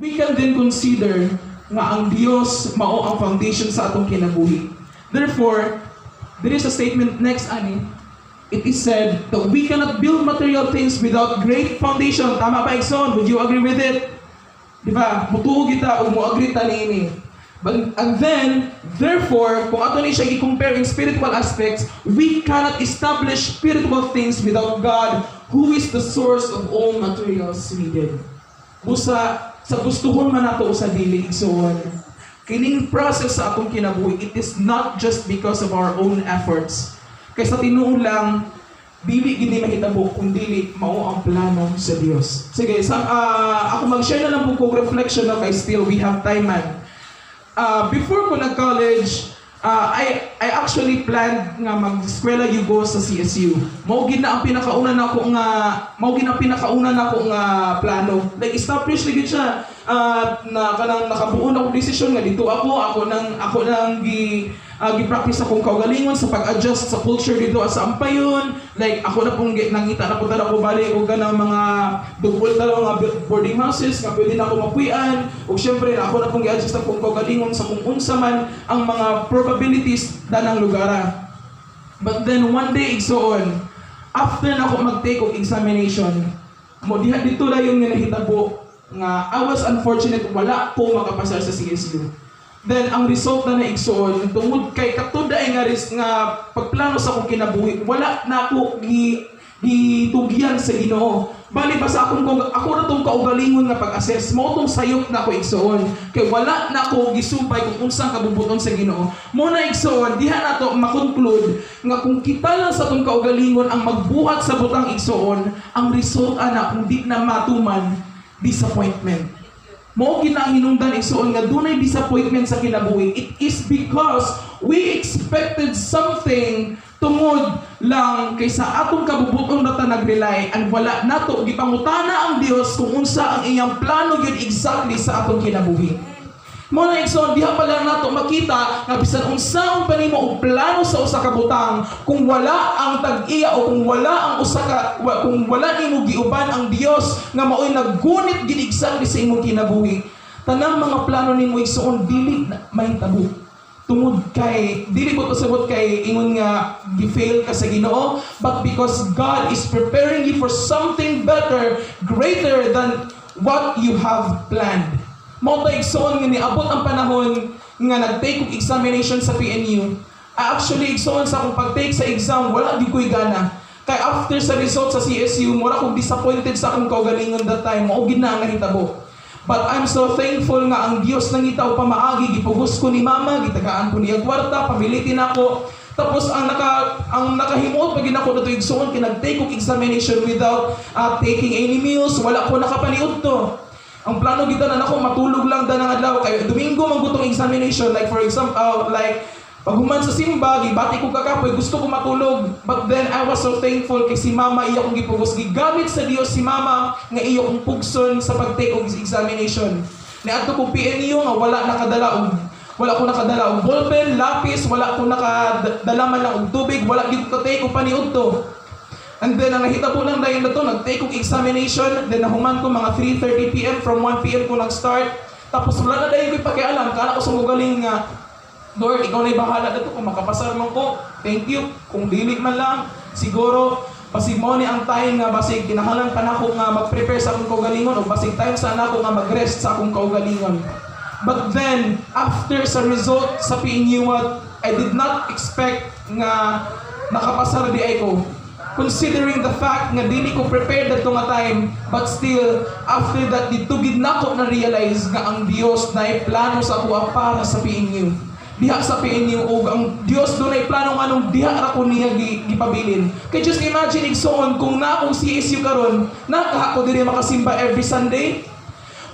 we can then consider nga ang Dios mao ang foundation sa atong kinabuhi. Therefore, there is a statement next, ani. It is said that we cannot build material things without great foundation. Tama ba, Ikson? Would you agree with it? Diba? Mutuo kita o mo-agree ta niini. And then, therefore, kung ato ni siya i-compare in spiritual aspects, we cannot establish spiritual things without God, who is the source of all materials needed. Busa, sa gustuhon man nato sa dili, Ikson, kining process sa atong kinabuhi, it is not just because of our own efforts. Kaya sa tinuo lang, dili gini mahitabo kung dili mao ang plano sa Dios. Sige, ako mag-share na lang po kong reflection na kay still we have time man. Before ko nag-college, I actually planned nga mag-eskwela yugo sa CSU. Mao gid na ang pinakauna nako nga plano. Like establish ligid siya na kanang nakabuo na ko desisyon nga dito ako nang gi-practice akong kaugalingon sa pag-adjust sa culture dito sa Ampayon. Like ako na pong nangita na punta na ko bali og ganang mga double talo nga boarding houses nga pwede na ako mapuy-an. Ug syempre ako na pong gi-adjust akong kaugalingon sa kung unsa man ang mga probabilities danang lugara. But then one day igsoon, after na ako mag-take og examination, mo diha dito la yung nahitabo nga I was unfortunate wala ko makapasar sa CSU. Then ang result na naigsoon tungod kay katuday nga pagplano sa akong kinabuhi, wala na ako gitugyan sa Ginoo. Bali ba sa ako na tong kaugalingon nga pag-assess, mo tong sayop na ako igsoon. Kay wala na ako gisubay kung unsang kabubuton sa Ginoo. Mo na igsoon, diha na to ma-conclude nga kung kita lang sa tong kaugalingon ang magbuhat sa butang igsoon, ang result ana kung di na matuman, disappointment. Mao ginahinungdan igsoon nga dunay disappointment sa kinabuhi. It is because we expected something tungod lang kaysa atong kabubuton na ta nag-rely and wala nato gipangutana ang Dios kung unsa ang iyang plano gyud exactly sa atong kinabuhi. Mo na igsoon diha pa lang nato makita nga bisan unsa ang panimo og plano sa usa ka butang kung wala ang tag-iya o kung wala nimo giuban ang Dios nga maoy naggunit gid exactly sa imong kinabuhi, tanang mga plano nimo igsoon dili mahitabo. Tungod kay dili ko pasabot kay ingon nga gi-fail ka sa Ginoo, but because God is preparing you for something better, greater than what you have planned. Mao ta igsoon nga niabot ang panahon nga nag-take og examination sa PNU. Actually igsoon sa akong pag-take sa exam wala di koy gana. Kay after sa result sa CSU, mura kong disappointed sa akong kaugalingon that time. Mao gid na ang nahitabo. But I'm so thankful nga ang Dios nangitaw pa maagi, gipugos ko ni mama, gitagaan ko niya kwarta, pabilitin ako. Tapos ang nakahimuot pag ginako na ito igsoon, kinag-take og examination without taking any meals, wala ko nakapaniud to. Ang plano kita na nako matulog lang danang adlaw kay Domingo man gutong examination, like for example pag human sa simba gibati ko kakapoy gusto ko matulog, but then I was so thankful kay si mama iya kong gipugos gigamit sa Dios si mama nga iya kong pugson sa pag-take og examination. Niadto ko PNU nga wala ko nakadala og ballpen, lapis, wala ko nakadala man lang og tubig, wala gid ko take og paniud to. And then, ang nahitabo lang dahil na ito, nag-take kong examination, then nahuman ko mga 3:30 PM, from 1 PM ko nag-start. Tapos wala na dahil ko'y pakialam, kala ko sa magaling nga, Lord, ikaw na'y bahala na ito, kung makapasar man ko, thank you. Kung dili man lang, siguro, basig mo ni ang time nga, basig kinahanglan pa na ako nga mag-prepare sa akong kaugalingon, o basig time sana ako nga mag-rest sa akong kaugalingon. But then, after sa result sa PNU, I did not expect nga nakapasar di ay ko. Considering the fact nga dili ko prepared ato nga time, but still after that dito gid nako na realize nga ang Dios naay plano sa ako para sa PNU. Diha sa PNU og ang Dios do naay plano nganong diha ra ko niya gipabilin. Kay just imagine igsoon kung na akong CSU karon, naka ako diri makasimba every Sunday.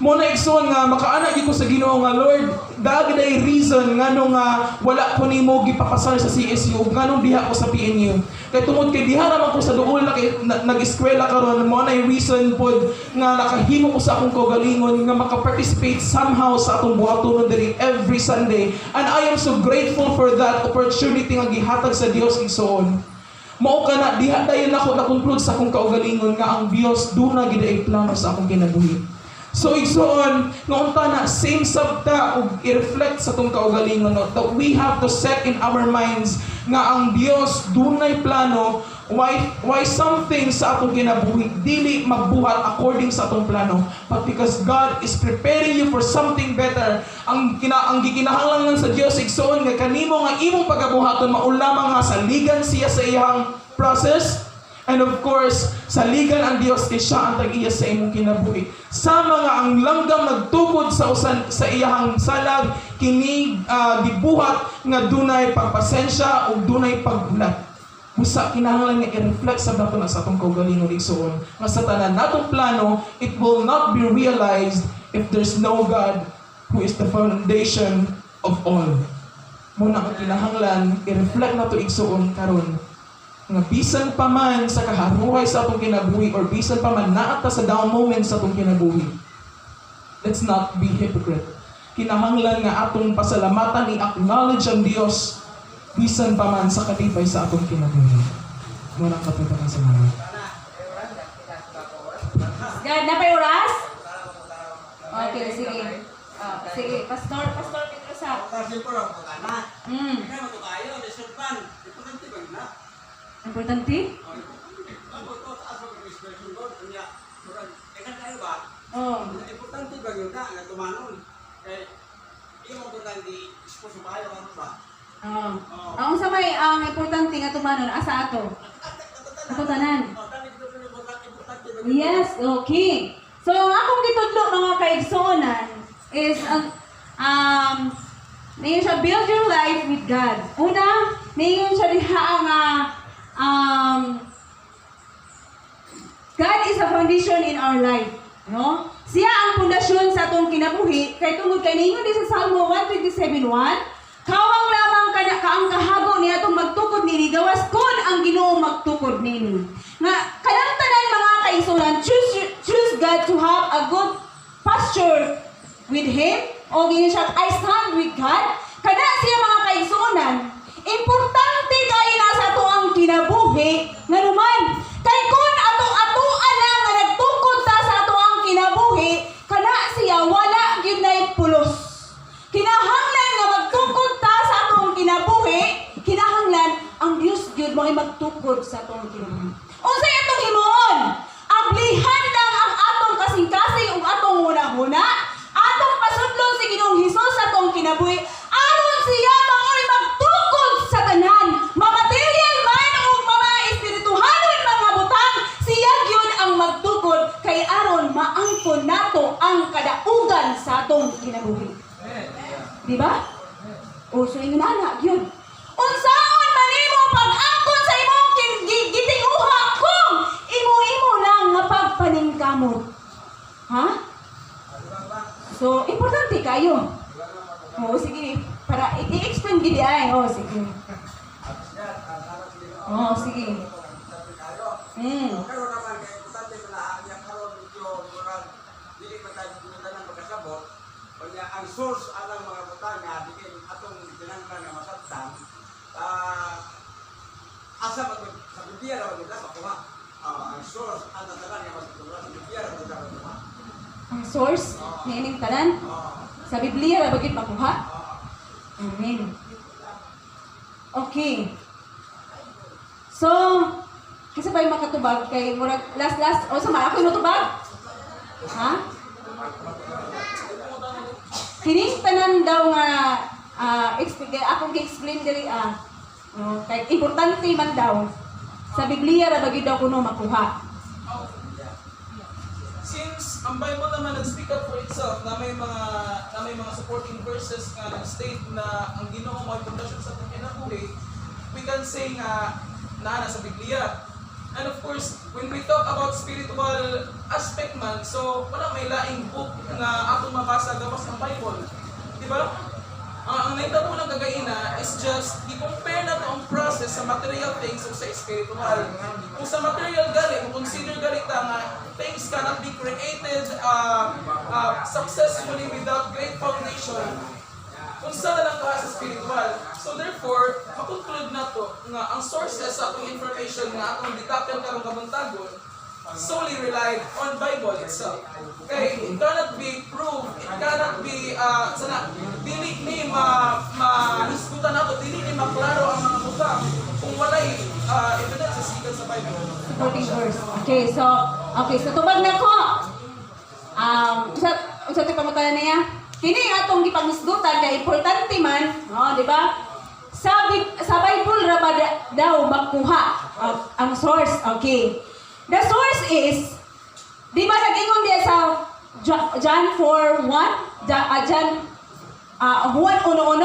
Mo na igsoon nga makaana gyud ko sa Ginoo nga Lord, dagday reason nganong wala ko nimo gipapasar sa CSU ug nganong diha ko sa PNU. Kay tungod kay diha naman ko sa duol na nag-eskwela karon, mo na reason pod nga nakahimo ko sa akong kaugalingon nga maka-participate somehow sa atong buhatonon diri every Sunday. And I am so grateful for that opportunity nga gihatag sa Dios igsoon. Mao kana diha dayon ako na-conclude sa akong kaugalingon nga ang Dios duna gid ay plano sa akong kinabuhi. So igsoon, nga na same sabta ug i-reflect sa tong kaugalingon no, that we have to set in our minds nga ang Dios dunay plano why some things sa atong kinabuhi dili magbuhat according sa atong plano, but because God is preparing you for something better. Ang gikinahanglan sa Dios igsoon nga kanimo nga imong pagabuhaton mao lamang nga saligan siya sa iyang process. And of course, saligan ang Dios kay siya ang tag-iya sa imong kinabuhi. Sama nga ang langgam nagtukod sa iyahang salag, kini gibuhat nga dunay pagpasensya ug dunay pagbulat. Busa kinahanglan nga i-reflect sa dato na sa atong kaugalingon igsoon. Nga sa tanan natong plano, it will not be realized if there's no God who is the foundation of all. Muna ang kinahanglan i-reflect nato igsoon karon nga bisan pa man sa kaharuhay sa atong kinabuhi or bisan pa man naata sa down moment sa atong kinabuhi, let's not be hypocrite. Kinahanglan nga atong pasalamatan i-acknowledge ang Dios bisan pa man sa kalipay sa atong kinabuhi. Muna ang kapitakan sa mga. God, na pa'y oras? Okay, sige. Sige, Pastor Pedro sa. Importante? Oh. Importante ba yun na tumanon? Kaya, yung importante, isposo ba yung ano ba? Ang sa may importante nga tumanon, asa ato? Ato tanan. Yes, okay. So, ang akong gitudlo mga kaigsuonan is, ngayon siya build your life with God. Una, ngayon siya diha nga, God is a foundation in our life. No? Siya ang pundasyon sa atong kinabuhi, kay tungod kay ninyo di sa Salmo 127:1, kawang lamang kaang kahago niya itong magtukod nini, gawas kon ang Ginoo magtukod nini. Nga, kanang tanan mga kaisulan, choose God to have a good posture with Him, o ganyan siya, I stand with God. Kana siya mga kaisunan, importante kayo na sa ato ang kinabuhi, nga naman, kay kun ato-atoan na nga nagtukod ta sa ato ang kinabuhi, kana siya wala ginay pulos. Kinahanglan nga magtukod ta sa atong kinabuhi, kinahanglan ang Dios gyud mo ay magtukod sa atong kinabuhi. Unsay atong himuon? Ablihan lang ang atong kasing-kasing ug atong hunahuna, atong pasudlon si Ginoong Hesus sa atong kinabuhi, aron siya maoy magtukod sa tanan, mamaterial man o mga espirituhanon mga butang, siya gyud ang magtukod kay aron maangkon nato ang kadaugan sa atong kinabuhi. Di ba? O so ingon ana gyud. Unsaon man imo pag-angkon sa imong gitinguha kung imo lang nga pagpaningkamot. Ha? So importante kayo. O sige, para i-explain gid ay. O sige. O sige. Pero naman, kaya importante na ang karon medyo murag dili pa tayo pinuntanan magkasabot. Kanya ang source alang mga butang nga dikin atong tinangkan nga masabtan. Asa man sa Biblia ra kita makuha. Ang source ang tanan nga masabtan sa Biblia ra kita makuha. Ang source ni ining tanan sa Biblia ra bagid makuha. Amen. Okay. So, kasi pa yung makatubag kay murag last o sa ako nutubag? Ha? Kining tanan daw nga akong gi-explain diri kay importante man daw sa Biblia ra bagid daw kuno makuha. Since ang Bible naman nag-speak up for itself na may mga supporting verses nga nag-state na ang Ginoo mo ay pundasyon sa atong kinabuhi, we can say nga na sa Biblia. And of course, when we talk about spiritual aspect man, so wala may laing book na atong mabasa gawas ng Bible. Di ba? Ang naitabo ng kagaina is just i-compare na ang process sa material things o sa spiritual. Kung sa material gali, consider gali ta nga things cannot be created successfully without great foundation. Kung saan lang ka sa spiritual. So therefore, makonclude na to nga ang sources sa atong information nga atong ditapen karong kabuntagon solely relied on Bible itself. Okay, it cannot be proved, it cannot be dili ni mahisgutan nato, dili ni maklaro ang mga butang kung walay evidence sa sikat sa Bible. Supporting verse. Okay, so tubag na ko. Usa ti pamutayan niya. Kini atong gipanghisgutan kay importante man, no, di ba? Sa Bible ra ba daw makuha ang source. Okay. The source is, di ba nag-ingon diya sa John 4:1, John 1:1,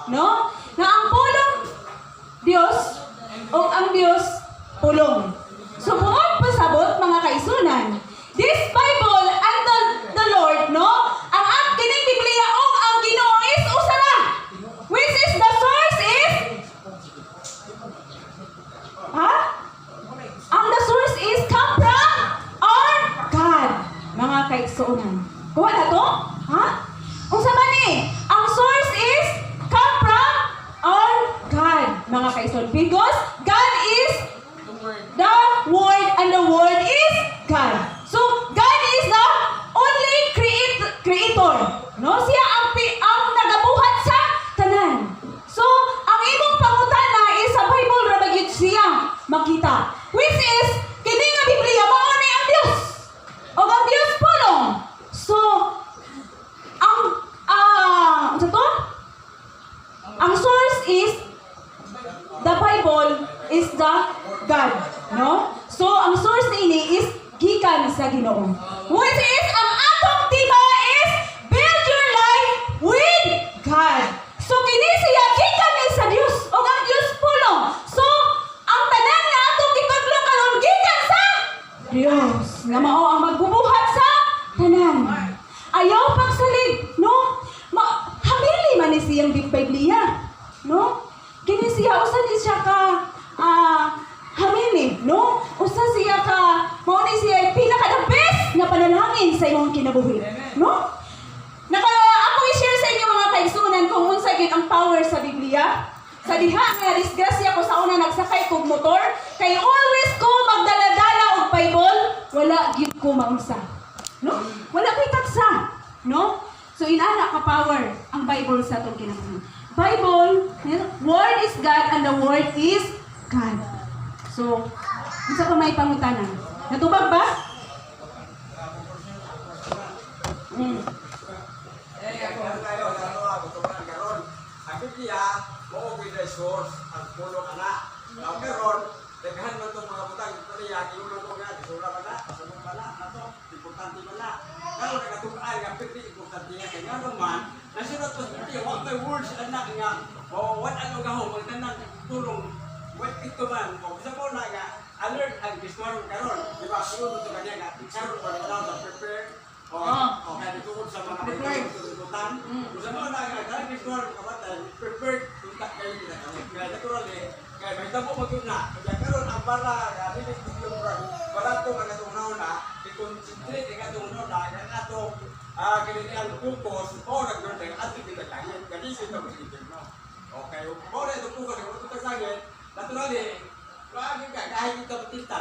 no? Na ang pulong Dios o ang Dios pulong. So buot pasabot mga kaisunan. This Bible and the Lord, no? Ang kining Biblia o ang Ginoo is usa ra. Which is the source is Ang the source is come from our God. Mga kaisunan. Kuha na to? Unsa man ni? Ang source is come from our God. Mga kaisunan. Because God is the Word and the Word is God. So, God is the only creator. No? Siya ang nagabuhat sa tanan. So, ang imong pangutana is sa Bible ra ba gyud siya makita. Which is, kini nga Biblia mao ni ang Dios. O ang Dios pulong. So, ano to? Ang source is the Bible is the God, no? So ang source niini is gikan sa Ginoo. Which is ang atong tema is build your life with God. So kini siya gikan ni sa Dios o ang Dios pulong. So ang tanan nga atong gipaglo karon gikan sa Dios nga mao ang magbubuhat sa tanan. Ayaw pagsalig, no? Hamili man ni siyang Biblia, no? Kini siya usa di siya ka hamili, no? Usa siya ka mao ni siya pinaka the best nga panalangin sa imong kinabuhi, no? Ako i-share sa inyo mga kaigsunan kung unsa gyud ang power sa Biblia. Sa diha nga disgrasya ko sa una nagsakay kog motor, kay always ko magdala-dala og Bible, wala gyud ko maunsa. No? Wala ko'y taksa. No? So, inana ka power ang Bible sa itong kinabuhi. Bible, Word is God and the Word is God. So, isa pa may pangutanan. Natubag ba? Ang Biblia, mo gid source ang pulo ana. Ang karon, daghan man tong mga butang Biblia, giulo ko nga bisura man na, sabon man na, ato, importante man na. Karon nagatug-ay ang Biblia importante nga kay ngano man, nasulat sa Biblia, what my words anak nga, o what ano gahom magtanan tulong. What ito man, o sa po na nga, alert ang Kristiyanon karon, di ba? Sulo to kanya nga, karon pa na sa prepare. O kaya tungkol sa mga pagkakutan. Kung sa mga nagagalang Kristiyanon kabatay, prepared tuntak kayo kita kami. Kaya naturally, kaya may tabo mag-una. Kaya karon ang para, rinig yung wala ito kagatungnaw na, i-concentrate kagatungnaw na, kaya ito, kinitian pupos, o nag-gordeng, at kita kaya, ganisip na mag-ibig mo. Okay, o na ito pupos, kung ito kasagin, naturally, kahit kita matita,